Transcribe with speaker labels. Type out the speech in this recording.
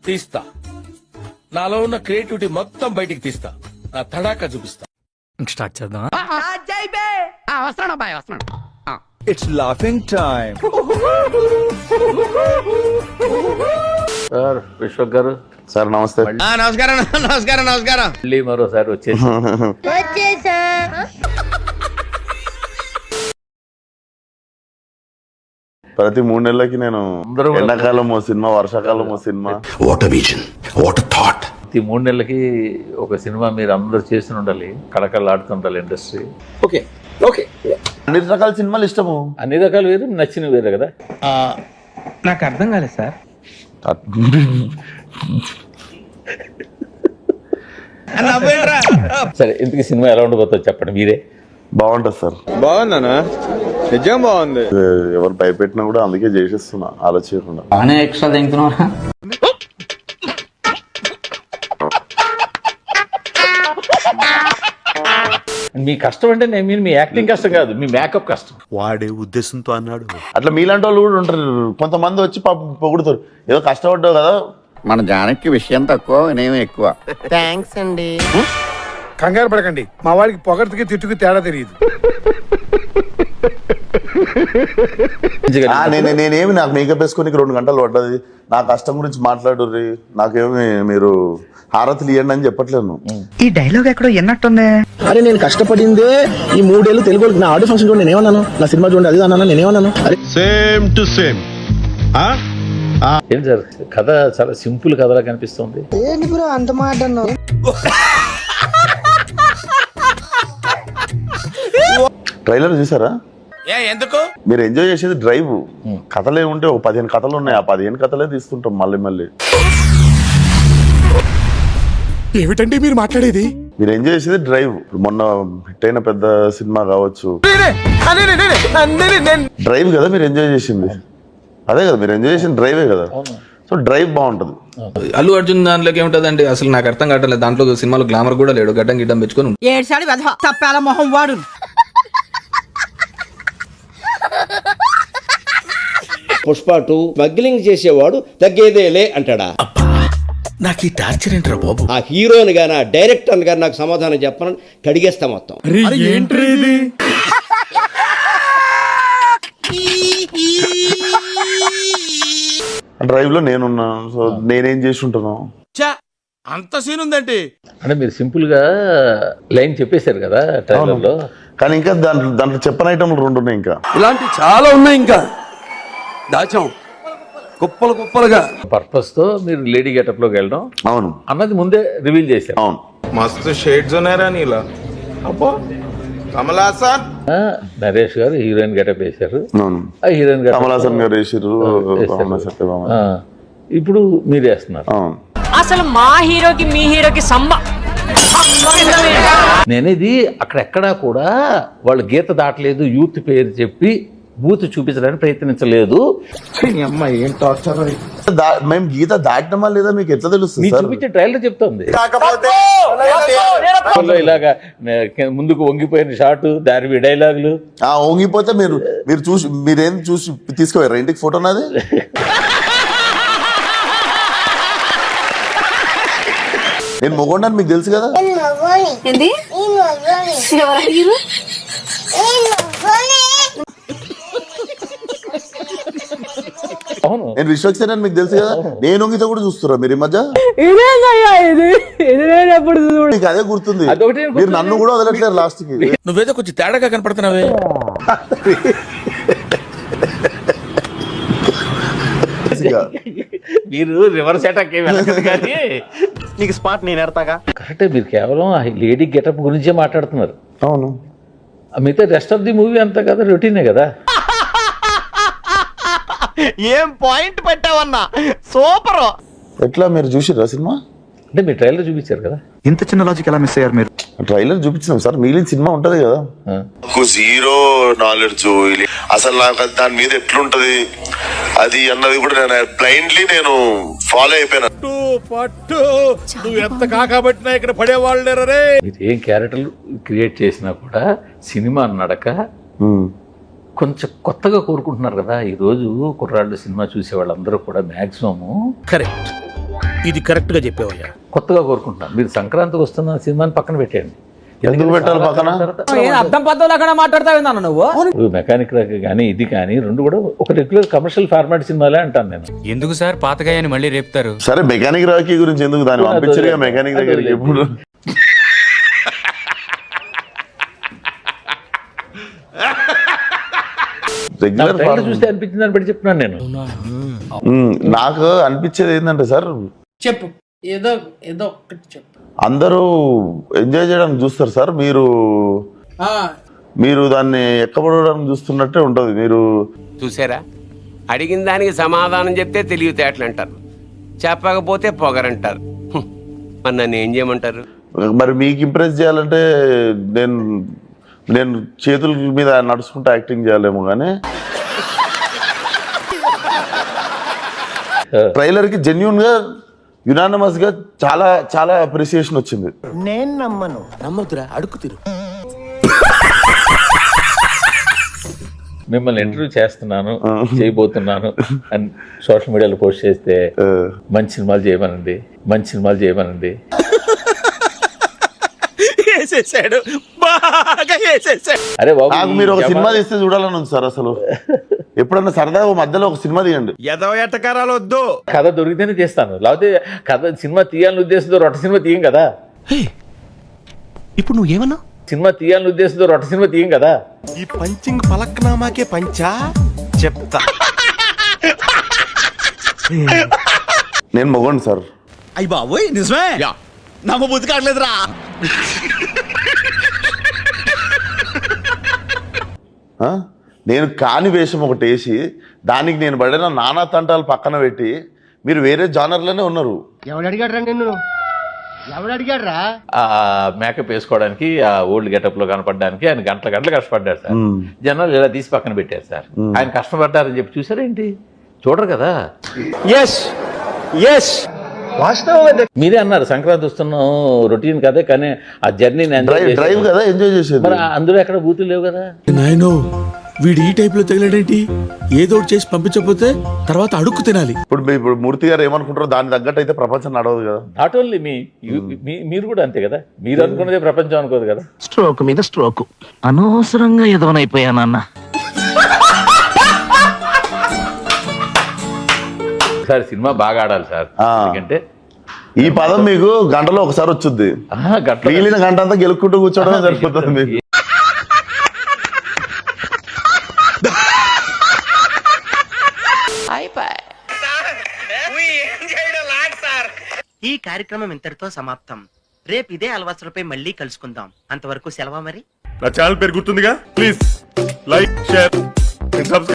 Speaker 1: తీస్తా, నాలో ఉన్న క్రియేటివిటీ మొత్తం బయటికి తీస్తా, నా తడాకా చూపిస్తా.
Speaker 2: స్టార్ట్ చేద్దాం.
Speaker 3: వస్తున్నాడు.
Speaker 4: It's laughing time.
Speaker 5: Sir Vishwak గారు.
Speaker 6: సార్ నమస్తే.
Speaker 3: నమస్కారం.
Speaker 5: మళ్ళీ మరోసారి వచ్చేసి
Speaker 6: ప్రతి 3 నెలలకి నేను ఎండాకాలం ఓ సినిమా, వర్షాకాలం ఓ సినిమా.
Speaker 5: ప్రతి 3 నెలలకి ఒక సినిమా మీరు అందరూ చేసి ఉండాలి, కళకళలాడుతుండాలి ఇండస్ట్రీ.
Speaker 3: ఓకే
Speaker 6: అన్ని రకాల సినిమాలు ఇష్టము.
Speaker 5: అన్ని రకాలు వేరు, నచ్చినవి వేరే కదా.
Speaker 2: నాకు అర్థం కాలేదు సార్.
Speaker 5: సరే, ఇంతకీ సినిమా ఎలా ఉండబోతుందో చెప్పండి మీరే.
Speaker 6: బాగుంటది సార్.
Speaker 4: బాగుందనా? నిజం బాగుంది.
Speaker 6: ఎవరు భయపెట్టినా కూడా అందుకే చేసేస్తున్నా ఆలోచించకుండా.
Speaker 2: బాగానే ఎక్స్ట్రా తింటున్నా.
Speaker 5: మీ కష్టం అంటే నేను మీ యాక్టింగ్ కష్టం కాదు, మీ మేకప్ కష్టం.
Speaker 4: వాడే ఉద్దేశంతో అన్నాడు.
Speaker 6: అట్లా మీలాంటి వాళ్ళు కూడా ఉంటారు. కొంతమంది వచ్చి పొగుడుతారు, ఏదో కష్టపడ్డావు కదా.
Speaker 7: మన జానకి విషయం తక్కువ, నేనేం ఎక్కువ.
Speaker 3: థ్యాంక్స్ అండి.
Speaker 8: కంగారు పడకండి, మా వాడికి పొగటికి తిట్టుకు తేడా తెలియదు.
Speaker 6: నేనేమి నాకు మేకప్ వేసుకోనికి 2 గంటలు పడ్డది. నా కష్టం గురించి మాట్లాడుర్రి, నాకేమి మీరు హారతులు ఇవ్వండి అని చెప్పట్లేను.
Speaker 3: ఈ డైలాగ్ ఎక్కడో ఎన్నట్టుంది.
Speaker 9: అరే నేను కష్టపడిందే ఈ 3 ఏళ్ళు తెలుగు. నా ఆడియో ఫంక్షన్ చూడండి నేనేమన్నాను, నా సినిమా చూడండి అది అన్నా, నేనేమన్నాను.
Speaker 4: Same to same.
Speaker 5: ఏం సార్, కథ చాలా సింపుల్ కథలా కనిపిస్తుంది.
Speaker 3: అంత మాట
Speaker 6: ట్రైలర్ చూసారా?
Speaker 1: ఎందుకు
Speaker 6: మీరు ఎంజాయ్ చేసేది డ్రైవ్. కథలే ఉంటే ఒక 15 కథలు ఉన్నాయి, ఆ 15 కథలే తీస్తుంటాం మళ్ళీ.
Speaker 8: ఏమిటండి మీరు మాట్లాడేది?
Speaker 6: మీరు ఎంజాయ్ చేసేది డ్రైవ్. మొన్న హిట్ అయిన పెద్ద సినిమా కావచ్చు, డ్రైవ్ కదా మీరు ఎంజాయ్ చేసింది. అదే కదా మీరు ఎంజాయ్ చేసిన డ్రైవే కదా. సో డ్రైవ్ బాగుంటది.
Speaker 2: అల్లు అర్జున్ దాంట్లోకి ఏముంటదండి అసలు నాకు అర్థం కావట్లేదు. దాంట్లో సినిమాలో గ్లామర్ కూడా లేడు, గడ్డం గిడ్డం పెంచుకొని.
Speaker 3: ఏడ్చాడు వెధవ తప్పాల మొహం వాడు.
Speaker 9: పుష్ప 2 స్మగ్లింగ్ చేసేవాడు తగ్గేదేలే అంటాడా?
Speaker 1: నాకు ఈ టార్చర్ ఏంట్రా బాబు.
Speaker 9: ఆ హీరోని గాని ఆ డైరెక్టర్ గాని నాకు సమాధానం చెప్పనని కడిగేస్తా మొత్తం.
Speaker 6: డ్రైవ్ లో నేనున్నా. సో నేనేం చేసి ఉంటాను.
Speaker 1: అంత సీన్ ఉందంటే
Speaker 5: అంటే మీరు సింపుల్ గా లైన్ చెప్పేశారు కదా ట్రైలర్ లో,
Speaker 6: కానీ ఇంకా దాంట్లో చెప్పని ఐటమ్లు 2 ఉన్నాయి. ఇంకా
Speaker 1: ఇలాంటి చాలా ఉన్నాయి, ఇంకా దాచాం కుప్పలుగా.
Speaker 5: పర్పస్ తో మీరు లేడీ గెటప్ లోకి వెళ్ళడం
Speaker 6: అవును
Speaker 5: అన్నది ముందే రివీల్ చేశారు.
Speaker 6: అవును,
Speaker 4: మస్తు షేడ్స్ ఉన్నారా నీలా. అబ్బో కమల్ హాసన్.
Speaker 5: నరేష్ గారు హీరోయిన్ గెటప్ వేశారు.
Speaker 6: అవును,
Speaker 5: ఆ హీరోయిన్
Speaker 6: కమల్ హాసన్ గారు వేసారు, సత్యభామ.
Speaker 5: ఇప్పుడు మీరు వేస్తున్నారు.
Speaker 6: అవును,
Speaker 10: అసలు మా హీరోకి మీ హీరోకి
Speaker 5: నేనేది అక్కడెక్కడా కూడా వాళ్ళు గీత దాటలేదు, యూత్ పేరు చెప్పి బూత్ చూపించడానికి ప్రయత్నించలేదు.
Speaker 6: మేము గీత దాటినమా లేదా మీకు ఎట్లా తెలుస్తుంది?
Speaker 5: చూపించే ట్రైలర్ చెప్తుంది. ఇలాగా ముందుకు వంగిపోయిన షాట్, దాని డైలాగులు.
Speaker 6: వంగిపోతే మీరు చూసి మీరేం చూసి తీసుకుపోయారు ఇంటికి ఫోటో నాది? నేను మొగోండని మీకు తెలుసు కదా.
Speaker 5: అవును,
Speaker 6: నేను విశ్వక్ సేన్ అని మీకు తెలుసు కదా. నేను వంగితో కూడా చూస్తున్నా మీరు ఈ మధ్య. మీకు అదే గుర్తుంది. మీరు నన్ను కూడా వదలట్లేరు లాస్ట్ కి.
Speaker 1: నువ్వేదో కొంచెం తేడాగా కనపడుతున్నావే.
Speaker 5: మీరు రివర్స్ అటాక్ కానీ
Speaker 7: నీకు స్పాట్ నేను ఎడతాగా.
Speaker 5: కరెక్టే, మీరు కేవలం లేడీ గెటప్ గురించే మాట్లాడుతున్నారు.
Speaker 6: అవును,
Speaker 5: మిగతా రెస్ట్ ఆఫ్ ది మూవీ అంతా కదా రొటీనే కదా.
Speaker 7: ఏం పాయింట్ పెట్టావన్నా, సూపర్.
Speaker 6: ఎట్లా మీరు చూసిర్రా సినిమా?
Speaker 5: అంటే మీరు ట్రైలర్ చూపించారు కదా.
Speaker 4: ఇంత చిన్న లాజిక్ ఎలా మిస్ అయ్యారు మీరు?
Speaker 6: ట్రైలర్ చూపించినాం సార్, మిగిలిన సినిమా ఉంటది కదా. జీరో నాలెడ్జ్ అసలు నాకు దాని మీద ఎట్లుంటది అది అన్నది కూడా నేను బ్లైండ్లీ ఫాలో అయిపోయినా.
Speaker 1: నువ్వు ఎంత కాకబట్టినా ఇక్కడ పడేవాళ్ళు లేరు రే.
Speaker 5: మీరు ఏం క్యారెక్టర్లు క్రియేట్ చేసినా కూడా సినిమా నడక కొంచెం కొత్తగా కోరుకుంటున్నారు కదా ఈరోజు కుర్రాళ్ళు సినిమా చూసే వాళ్ళందరూ కూడా మ్యాక్సిమము
Speaker 1: కరెక్ట్, ఇది కరెక్ట్ గా చెప్పావయ్యా.
Speaker 5: కొత్తగా కోరుకుంటున్నారు. మీరు సంక్రాంతికి వస్తున్న సినిమాని పక్కన పెట్టేయండి.
Speaker 6: ఎందుకు పెట్టాలి పక్కన?
Speaker 3: అర్థం పద్ధతి లేకుండా మాట్లాడతావు నువ్వు.
Speaker 5: మెకానిక్ కానీ ఇది కానీ రెండు కూడా ఒక రెగ్యులర్ కమర్షియల్ ఫార్మాట్ సినిమాలే అంటాను నేను.
Speaker 11: ఎందుకు సార్ పాతగాయని మళ్ళీ రేపుతారు?
Speaker 6: సరే మెకానిక్ రాకీ గురించి ఎందుకు, దాన్ని పంపించరుగా మెకానిక్ దగ్గరికి ఎప్పుడు. రెగ్యులర్
Speaker 5: ట్రైలర్ చూస్తే అనిపించింది అని బట్టి చెప్తున్నాను నేను.
Speaker 6: నాకు అనిపించేది ఏంటంటే సార్,
Speaker 3: చెప్పు, ఏదో ఏదో ఒక్కటి చెప్పు.
Speaker 6: అందరూ ఎంజాయ్ చేయడానికి చూస్తారు సార్, మీరు దాన్ని ఎక్కబడడానికి చూస్తున్నట్టే ఉంటది. మీరు
Speaker 7: చూసారా, అడిగిన దానికి సమాధానం చెప్తే తెలివితేటలు అంటారు, చెప్పకపోతే పొగరంటారు. మరి నన్ను ఏం చేయమంటారు?
Speaker 6: మరి మీకు ఇంప్రెస్ చేయాలంటే నేను చేతుల మీద నడుచుకుంటూ యాక్టింగ్ చేయాలేమో కానీ ట్రైలర్ కి జెన్యూన్ గా యునానిమస్ గా చాలా చాలా అప్రిసియేషన్ వచ్చింది.
Speaker 3: నేను నమ్మను.
Speaker 1: నమ్మదురా, అడుగు తీరు.
Speaker 5: మిమ్మల్ని ఇంటర్వ్యూ చేస్తున్నాను, చేయబోతున్నాను అని సోషల్ మీడియాలో పోస్ట్ చేస్తే మంచి సినిమాలు చేయమనండి, మంచి సినిమాలు చేయమనండి. అరే బాబు,
Speaker 6: నాకు మీరు ఒక సినిమా తీస్తే చూడాలని ఉంది సార్. అసలు ఎప్పుడన్నా సరదాగా మధ్యలో ఒక సినిమా తీయండి.
Speaker 7: ఎటకారాలు వద్దు.
Speaker 5: కథ దొరికితేనే తీస్తాను, లేకపోతే కథ సినిమా తీయాలని ఉద్దేశంతో రొట్ట సినిమా తీయం కదా.
Speaker 1: ఇప్పుడు నువ్వు ఏమన్నా?
Speaker 5: సినిమా తీయాలని ఉద్దేశంతో రొట్ట సినిమా తీయం కదా.
Speaker 7: ఈ పంచింగ్ పలక్నామాకే పంచా చెప్తా.
Speaker 6: నేను మొగండి సార్.
Speaker 7: అయ్యి బాబోయ్, నిజమే? నమ్మబుద్ధి కావట్లేదురా.
Speaker 6: నేను కాని వేషం ఒకటి వేసి దానికి నేను పడిన నానా తంటాలు పక్కన పెట్టి మీరు వేరే జానర్లోనే ఉన్నారు.
Speaker 3: ఎవడు అడిగాడ్రా నిన్ను? ఎవడు అడిగాడ్రా?
Speaker 5: ఆ మేకప్ వేసుకోవడానికి, ఆ ఓల్డ్ గెటప్ లో కనపడడానికి ఆయన గంటలు కష్టపడ్డారు సార్. జనాలు ఇలా తీసి పక్కన పెట్టారు సార్. ఆయన కష్టపడ్డారని చెప్పి చూసారేంటి? చూడరు కదా. మీరే అన్నారు సంక్రాంతి వస్తున్నాం రొటీన్ కదే, కానీ ఆ జర్నీని
Speaker 6: డ్రైవ్ కదా ఎంజాయ్ చేసేది.
Speaker 5: మరి అందులో ఎక్కడ బూతులు లేవు కదా.
Speaker 1: నాయనో, వీడు ఈ టైప్ లో తగిలేడేంటి? ఏదో చేసి పంపించకపోతే తర్వాత అడుక్కు తినాలి.
Speaker 6: ఇప్పుడు మూర్తి గారు ఏమనుకుంటారో దాని తగ్గట్టు అయితే ప్రపంచం నడవదు కదా.
Speaker 5: నాట్ ఓన్లీ మీరు కూడా అంతే కదా. మీరు అనుకున్నదే ప్రపంచం అనుకోదు కదా.
Speaker 3: స్ట్రోక్ మీద స్ట్రోక్. అనవసరంగా ఎదవనైపోయానన్న.
Speaker 5: సార్ సినిమా బాగా ఆడాలి సార్. ఎందుకంటే
Speaker 6: ఈ పదం మీకు గంటలో ఒకసారి వచ్చుద్ది. మిగిలిన గంట అంతా గెలుక్కుంటూ కూర్చోవడం సరిపోతుంది మీకు.
Speaker 3: ఈ కార్యక్రమం ఇంతటితో సమాప్తం. రేపు ఇదే అలవాసులపై మళ్ళీ కలుసుకుందాం. అంతవరకు సెలవా మరి.
Speaker 4: నా ఛానల్ పేరు గుర్తుందిగా, ప్లీజ్ లైక్, షేర్, సబ్స్క్రైబ్.